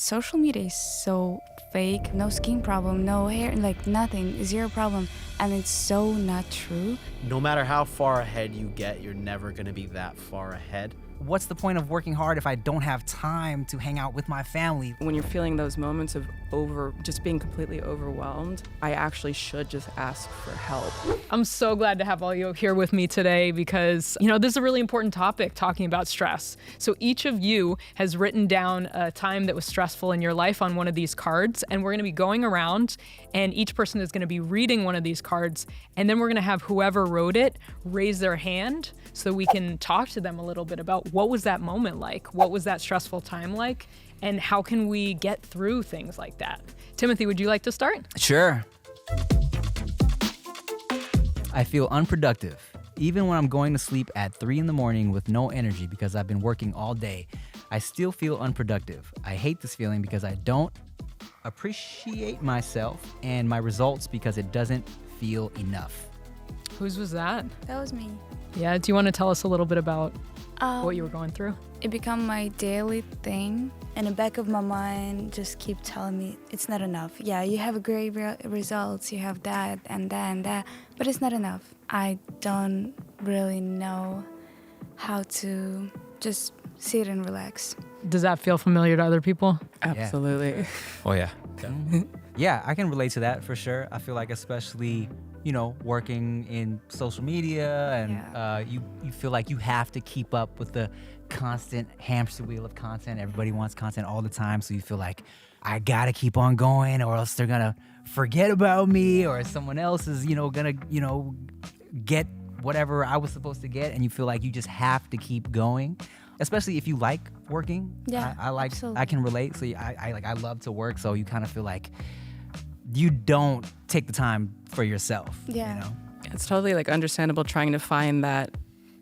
social media is so fake. No skin problem, no hair, like nothing, zero problem. And it's so not true. No matter how far ahead you get, you're never going to be that far ahead. What's the point of working hard if I don't have time to hang out with my family? When you're feeling those moments of just being completely overwhelmed, I actually should just ask for help. I'm so glad to have all you here with me today because, this is a really important topic, talking about stress. So each of you has written down a time that was stressful in your life on one of these cards, and we're going to be going around, and each person is going to be reading one of these cards, and then we're going to have whoever wrote it raise their hand so we can talk to them a little bit about what was that moment like? What was that stressful time like? And how can we get through things like that? Timothy, would you like to start? Sure. I feel unproductive. Even when I'm going to sleep at 3 a.m. with no energy because I've been working all day, I still feel unproductive. I hate this feeling because I don't appreciate myself and my results because it doesn't feel enough. Whose was that? That was me. Yeah, do you want to tell us a little bit about what you were going through? It became my daily thing. In the back of my mind, just keep telling me it's not enough. Yeah, you have great results, you have that and that and that, but it's not enough. I don't really know how to just sit and relax. Does that feel familiar to other people? Absolutely. Oh, yeah. Yeah, I can relate to that for sure. I feel like especially, working in social media and you feel like you have to keep up with the constant hamster wheel of content. Everybody wants content all the time. So you feel like I got to keep on going or else they're going to forget about me or someone else is, going to, get whatever I was supposed to get. And you feel like you just have to keep going. Especially if you like working. Yeah, I can relate. So I love to work. So you kind of feel like you don't take the time for yourself. Yeah. It's totally understandable trying to find that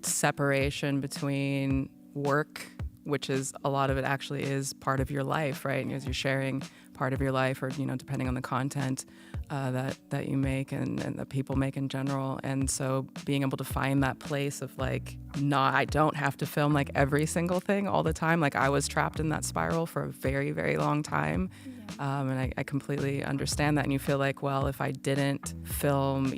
separation between work, which is a lot of it actually is part of your life, right? And as you're sharing part of your life or, depending on the content that you make and that people make in general. And so being able to find that place of I don't have to film every single thing all the time. I was trapped in that spiral for a very, very long time. And I completely understand that. And you feel well, if I didn't film,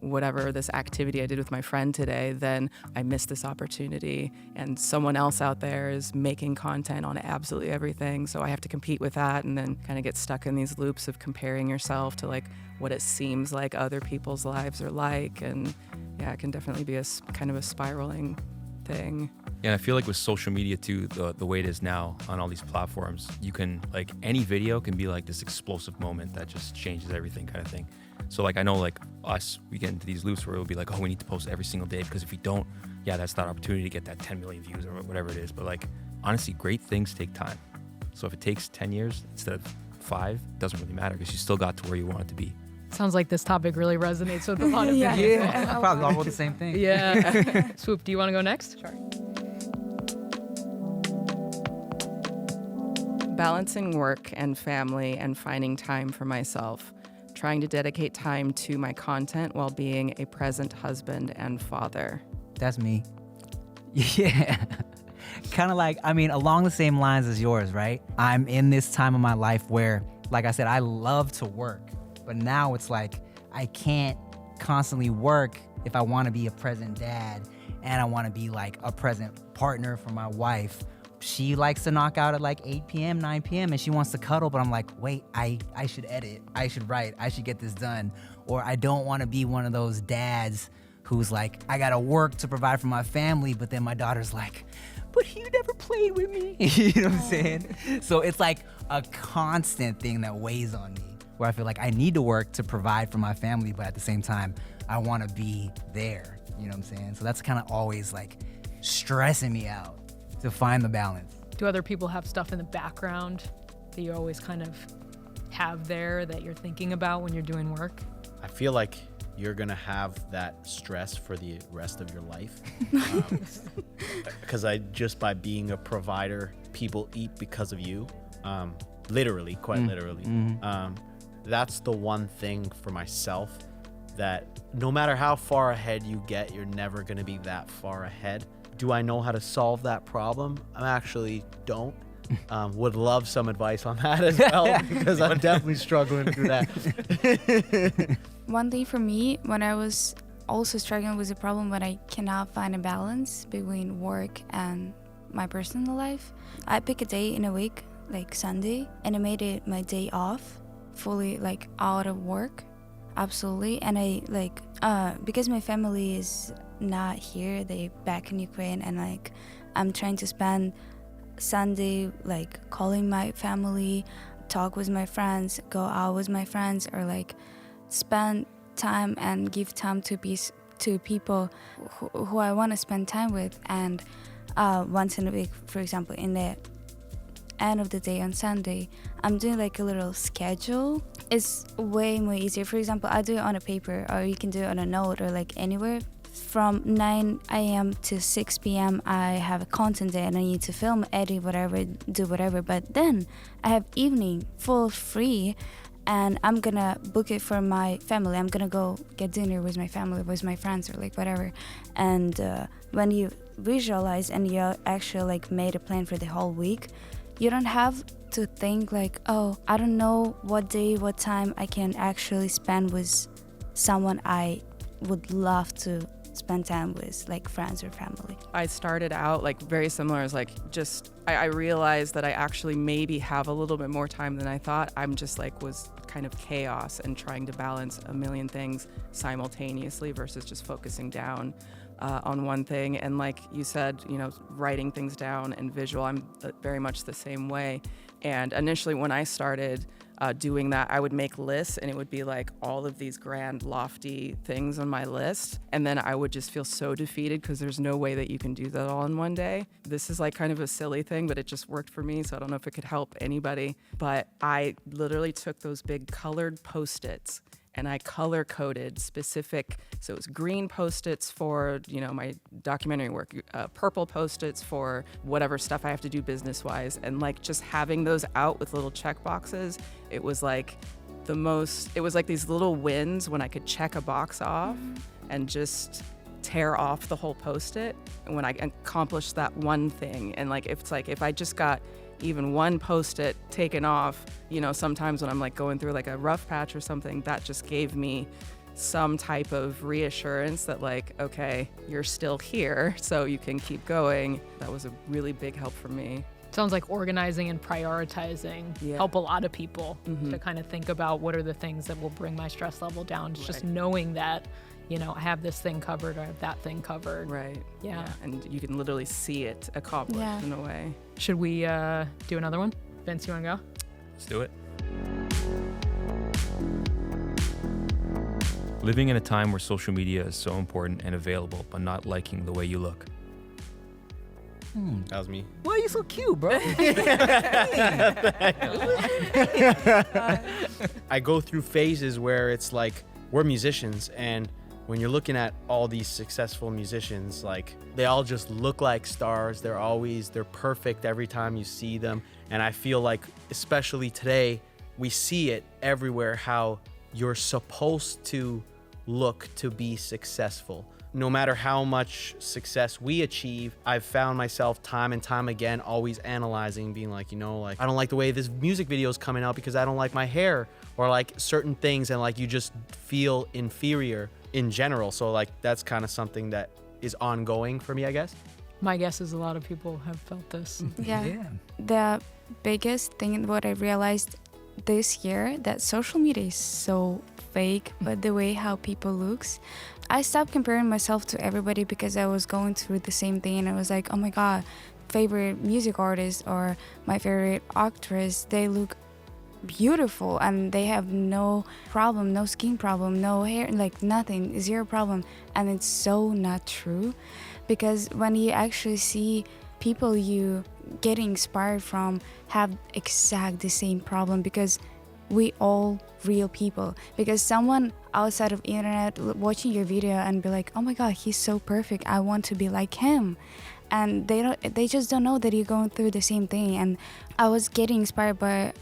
whatever this activity I did with my friend today, then I missed this opportunity. And someone else out there is making content on absolutely everything. So I have to compete with that and then kind of get stuck in these loops of comparing yourself to what it seems like other people's lives are like. And yeah, it can definitely be a kind of a spiraling thing. Yeah, and I feel with social media too, the way it is now on all these platforms, you can any video can be this explosive moment that just changes everything kind of thing. So I know us, we get into these loops where it'll be we need to post every single day because if we don't, that's that opportunity to get that 10 million views or whatever it is. But honestly, great things take time. So if it takes 10 years instead of 5, it doesn't really matter because you still got to where you want it to be. Sounds like this topic really resonates with a lot of people. Yeah, probably all the same thing. Yeah. Swoop, do you want to go next? Sure. Balancing work and family and finding time for myself. Trying to dedicate time to my content while being a present husband and father. That's me. Yeah. Kind of along the same lines as yours, right? I'm in this time of my life where, like I said, I love to work. But now it's I can't constantly work if I want to be a present dad and I want to be a present partner for my wife. She likes to knock out at 8 p.m., 9 p.m. and she wants to cuddle, but I'm wait, I should edit, I should write, I should get this done. Or I don't want to be one of those dads who's I gotta work to provide for my family, but then my daughter's but you never played with me. You know what I'm saying? So it's a constant thing that weighs on me, where I feel I need to work to provide for my family, but at the same time, I want to be there. You know what I'm saying? So that's kind of always stressing me out to find the balance. Do other people have stuff in the background that you always kind of have there that you're thinking about when you're doing work? I feel you're going to have that stress for the rest of your life. Because just by being a provider, people eat because of you. Literally, quite literally. Mm-hmm. That's the one thing for myself that no matter how far ahead you get, you're never going to be that far ahead. Do I know how to solve that problem? I actually don't. would love some advice on that as well, because I'm definitely struggling through that. One thing for me, when I was also struggling with a problem when I cannot find a balance between work and my personal life, I pick a day in a week, like Sunday, and I made it my day off, fully like out of work, absolutely. And I like, because my family is not here, they back in Ukraine, and like I'm trying to spend Sunday like calling my family, talk with my friends, go out with my friends, or like spend time and give time to people who I want to spend time with. And once in a week, for example, in the end of the day on Sunday, I'm doing like a little schedule. It's way more easier. For example, I do it on a paper, or you can do it on a note, or like anywhere. From 9 a.m. to 6 p.m. I have a content day and I need to film, edit, whatever, do whatever. But then I have evening full free, and I'm gonna book it for my family. I'm gonna go get dinner with my family, with my friends, or like whatever. And when you visualize and you actually like made a plan for the whole week, you don't have to think like, oh, I don't know what day, what time I can actually spend with someone I would love to spend time with, like friends or family. I started out like very similar as like just I realized that I actually maybe have a little bit more time than I thought. I'm just like was kind of chaos and trying to balance a million things simultaneously versus just focusing down on one thing. And like you said, you know, writing things down and visual, I'm very much the same way. And initially when I started doing that, I would make lists, and it would be like all of these grand, lofty things on my list. And then I would just feel so defeated because there's no way that you can do that all in one day. This is like kind of a silly thing, but it just worked for me. So I don't know if it could help anybody. But I literally took those big colored Post-its and I color coded specific, so it was green Post-its for, you know, my documentary work, purple Post-its for whatever stuff I have to do business wise. And like just having those out with little check boxes, it was like it was like these little wins when I could check a box off and just tear off the whole Post-it when I accomplished that one thing. And like, if it's like, if I just got even one Post-it taken off, you know, sometimes when I'm like going through like a rough patch or something, that just gave me some type of reassurance that like, okay, you're still here, so you can keep going. That was a really big help for me. Sounds like organizing and prioritizing help a lot of people to kind of think about what are the things that will bring my stress level down. It's just knowing that, you know, I have this thing covered, or I have that thing covered. Right. Yeah. And you can literally see it accomplished in a way. Should we do another one? Vince, you want to go? Let's do it. Living in a time where social media is so important and available, but not liking the way you look. That was me. Why are you so cute, bro? I go through phases where it's like, we're musicians, and when you're looking at all these successful musicians, like they all just look like stars. They're perfect every time you see them. And I feel like, especially today, we see it everywhere, how you're supposed to look to be successful. No matter how much success we achieve, I've found myself time and time again always analyzing, being like, you know, like, I don't like the way this music video is coming out because I don't like my hair, or like certain things, and like you just feel inferior in general. So like that's kind of something that is ongoing for me, I guess. My guess is a lot of people have felt this. Yeah. The biggest thing what I realized this year, that social media is so fake, but the way how people looks, I stopped comparing myself to everybody because I was going through the same thing, and I was like, oh my god, favorite music artist or my favorite actress, they look beautiful and they have no problem, no skin problem, no hair, like nothing, zero problem. And it's so not true, because when you actually see people you getting inspired from have exact the same problem, because we all real people, because someone outside of internet watching your video and be like, oh my god, he's so perfect, I want to be like him, and they just don't know that you're going through the same thing. And I was getting inspired by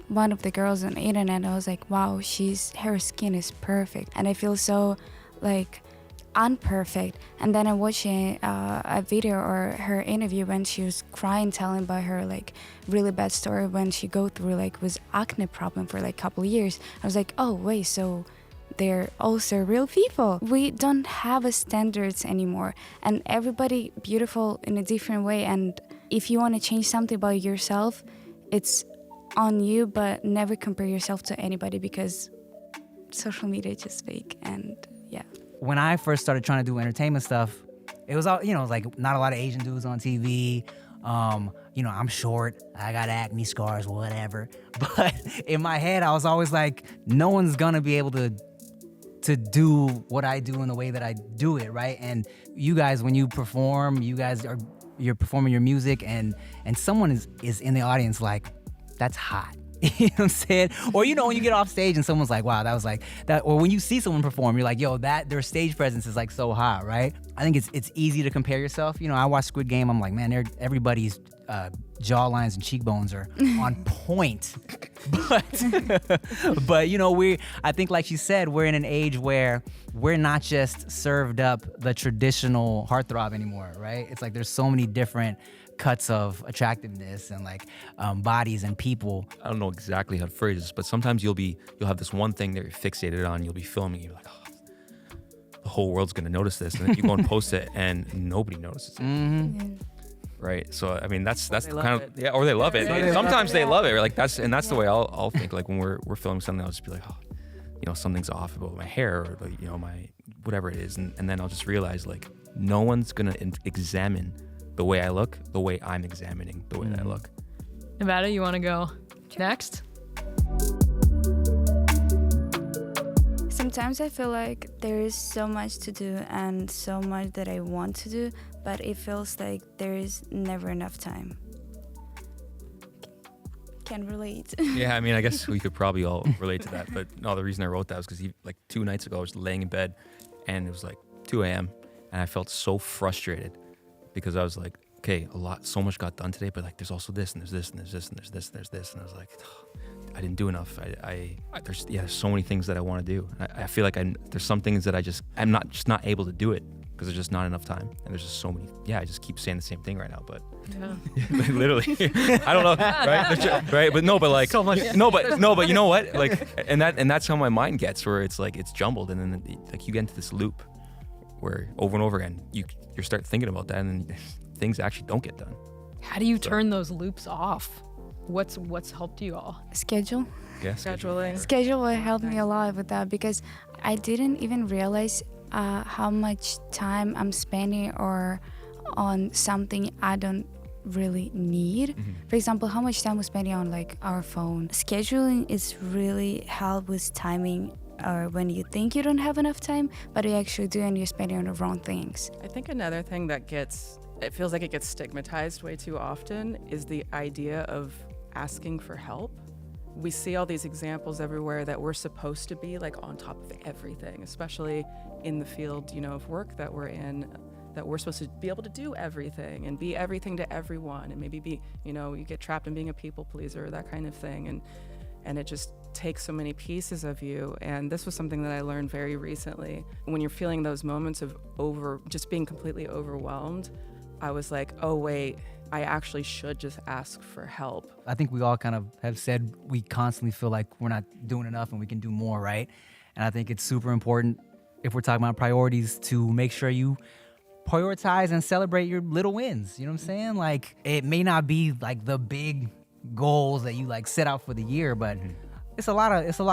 one of the girls on the internet. I was like, wow, her skin is perfect, and I feel so like unperfect. And then I'm watching a video or her interview when she was crying, telling about her like really bad story when she go through like was acne problem for like couple years. I was like, oh wait, so they're also real people. We don't have a standards anymore, and everybody beautiful in a different way. And if you want to change something about yourself, it's on you, but never compare yourself to anybody, because social media is just fake. And yeah. When I first started trying to do entertainment stuff, it was all, you know, it was like not a lot of Asian dudes on TV. You know, I'm short, I got acne scars, whatever. But in my head, I was always like, no one's gonna be able to do what I do in the way that I do it, right? And you guys, when you perform, you're performing your music, and someone is in the audience like, that's hot. You know what I'm saying? Or, you know, when you get off stage and someone's like, wow, that was like that. Or when you see someone perform, you're like, yo, their stage presence is like so hot, right? I think it's easy to compare yourself. You know, I watch Squid Game. I'm like, man, everybody's jawlines and cheekbones are on point. But you know, I think like she said, we're in an age where we're not just served up the traditional heartthrob anymore, right? It's like there's so many different cuts of attractiveness and like bodies and people. I don't know exactly how to phrase this, but sometimes you'll have this one thing that you're fixated on. You'll be filming, you're like, oh, the whole world's gonna notice this, and then you go and post it, and nobody notices it. Yeah. Right. So I mean, that's the love kind of it. yeah, or they love it. Yeah. Sometimes they love it. Like that's the way I'll think. Like when we're filming something, I'll just be like, oh, you know, something's off about my hair or like, you know, my whatever it is, and then I'll just realize like no one's gonna examine the way I look, the way I'm examining the way that I look. Nevada, you want to go next? Sometimes I feel like there is so much to do and so much that I want to do, but it feels like there is never enough time. Can relate. Yeah, I mean, I guess we could probably all relate to that. But no, the reason I wrote that was because like 2 nights ago, I was laying in bed and it was like 2 a.m. and I felt so frustrated because I was like, okay, so much got done today, but like there's also this and there's this and there's this and there's this and there's this. And I was like, oh, I didn't do enough. There's so many things that I want to do. I feel like there's some things that I'm not able to do it because there's just not enough time. And there's just so many. Yeah, I just keep saying the same thing right now, but like, literally, I don't know, right? Right, but no, but like, so much. No, but you know what? Like, and that's how my mind gets, where it's like it's jumbled, and then like you get into this loop where over and over again you start thinking about that, and then things actually don't get done. How do you turn those loops off? What's helped you all? Schedule. Yeah, Scheduling. Schedule will help me a lot with that, because I didn't even realize how much time I'm spending or on something I don't really need. Mm-hmm. For example, how much time we're spending on like our phone. Scheduling is really help with timing, or when you think you don't have enough time, but you actually do and you're spending on the wrong things. I think another thing that it feels like it gets stigmatized way too often is the idea of asking for help. We see all these examples everywhere that we're supposed to be like on top of everything, especially in the field, you know, of work that we're in, that we're supposed to be able to do everything and be everything to everyone, and maybe be, you know, you get trapped in being a people pleaser, that kind of thing, and it just takes so many pieces of you. And this was something that I learned very recently. When you're feeling those moments of just being completely overwhelmed, I was like, oh wait, I actually should just ask for help. I think we all kind of have said we constantly feel like we're not doing enough and we can do more, right? And I think it's super important, if we're talking about priorities, to make sure you prioritize and celebrate your little wins. You know what I'm saying? Like, it may not be like the big goals that you like set out for the year, but it's a lot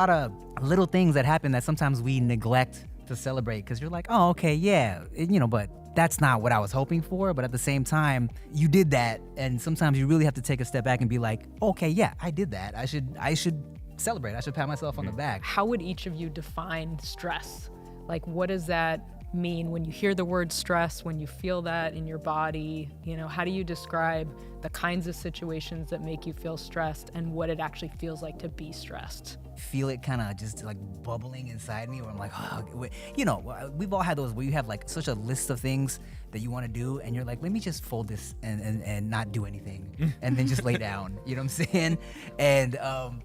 of little things that happen that sometimes we neglect to celebrate, because you're like, oh, okay, yeah, you know, but that's not what I was hoping for. But at the same time, you did that, and sometimes you really have to take a step back and be like, okay, yeah, I did that. I should celebrate. I should pat myself on the back. How would each of you define stress? Like, what does that mean when you hear the word stress, when you feel that in your body? You know, how do you describe the kinds of situations that make you feel stressed and what it actually feels like to be stressed? Feel it kind of just like bubbling inside me, where I'm like, oh, you know, we've all had those where you have like such a list of things that you want to do, and you're like, let me just fold this and not do anything, and then just lay down. You know what I'm saying? And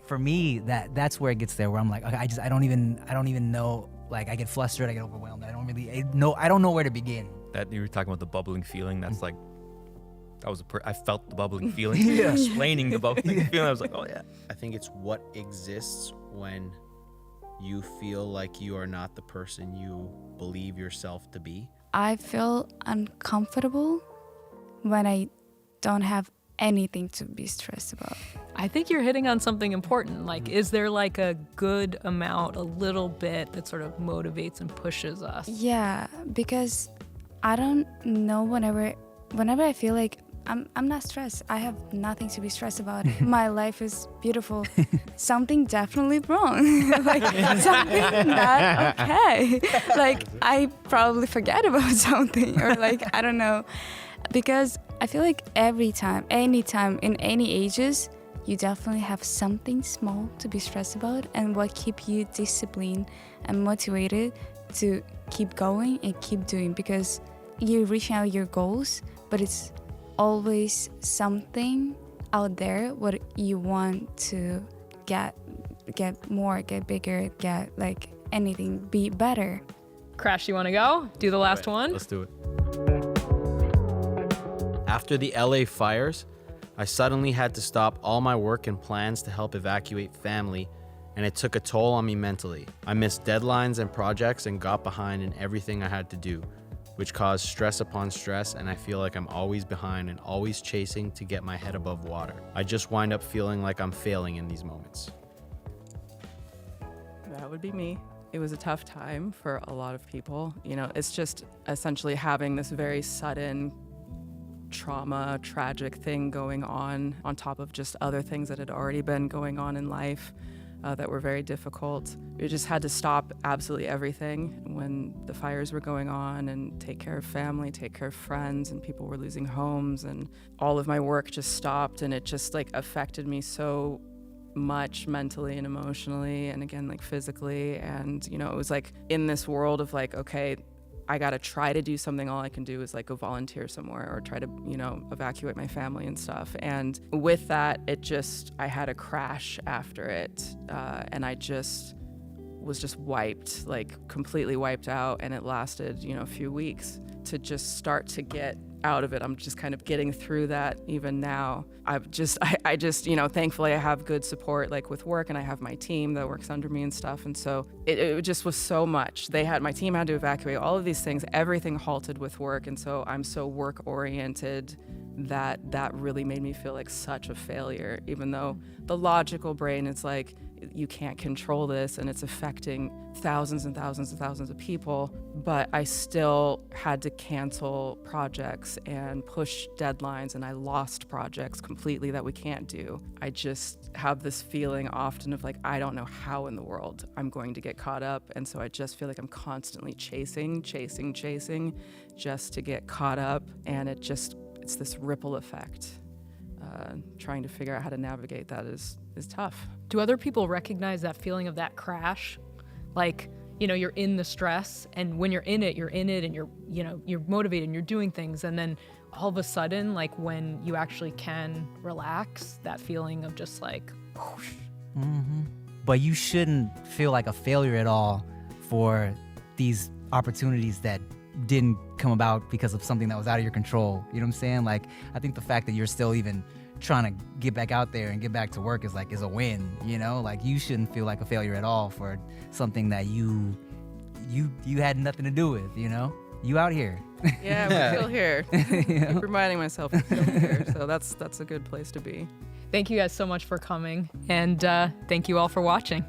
for me, that's where it gets there, where I'm like, okay, I don't even know Like I get flustered, I get overwhelmed. I don't know where to begin. That you were talking about the bubbling feeling. That's like, I felt the bubbling feeling. Yeah. Explaining the bubbling feeling. I was like, oh yeah. I think it's what exists when you feel like you are not the person you believe yourself to be. I feel uncomfortable when I don't have anything to be stressed about. I think you're hitting on something important. Like, is there like a good amount, a little bit that sort of motivates and pushes us? Yeah, because I don't know, whenever I feel like I'm not stressed, I have nothing to be stressed about. My life is beautiful. Something definitely wrong. Like something not okay. Like I probably forget about something, or like I don't know. Because I feel like anytime, in any ages, you definitely have something small to be stressed about, and what keep you disciplined and motivated to keep going and keep doing, because you're reaching out your goals, but it's always something out there what you want to get more, get bigger, get like anything, be better. Crash, you want to go? Do the last one? Let's do it. After the LA fires, I suddenly had to stop all my work and plans to help evacuate family, and it took a toll on me mentally. I missed deadlines and projects and got behind in everything I had to do, which caused stress upon stress, and I feel like I'm always behind and always chasing to get my head above water. I just wind up feeling like I'm failing in these moments. That would be me. It was a tough time for a lot of people. You know, it's just essentially having this very sudden trauma, tragic thing going on top of just other things that had already been going on in life that were very difficult. We just had to stop absolutely everything when the fires were going on and take care of family, take care of friends, and people were losing homes, and all of my work just stopped, and it just like affected me so much mentally and emotionally, and again like physically. And you know, it was like in this world of like, okay, I gotta try to do something. All I can do is like go volunteer somewhere or try to, you know, evacuate my family and stuff. And with that, I had a crash after it, and I just was just wiped, like completely wiped out. And it lasted, you know, a few weeks to just start to get out of it. I'm just kind of getting through that even now. I just, you know, thankfully I have good support like with work, and I have my team that works under me and stuff. And so it just was so much. My team had to evacuate all of these things, everything halted with work. And so I'm so work oriented that really made me feel like such a failure, even though the logical brain is like, you can't control this and it's affecting thousands and thousands and thousands of people. But I still had to cancel projects and push deadlines, and I lost projects completely that we can't do. I just have this feeling often of like, I don't know how in the world I'm going to get caught up. And so I just feel like I'm constantly chasing just to get caught up. And it's this ripple effect. Trying to figure out how to navigate that is tough. Do other people recognize that feeling of that crash? Like, you know, you're in the stress, and when you're in it and you're motivated and you're doing things, and then all of a sudden, like when you actually can relax, that feeling of just like whoosh. Mm-hmm. But you shouldn't feel like a failure at all for these opportunities that didn't come about because of something that was out of your control. You know what I'm saying? Like, I think the fact that you're still even trying to get back out there and get back to work is a win, you know? Like, you shouldn't feel like a failure at all for something that you had nothing to do with, you know? You out here. Yeah, we're still here. You know? Keep reminding myself we're still here. So that's a good place to be. Thank you guys so much for coming, and thank you all for watching.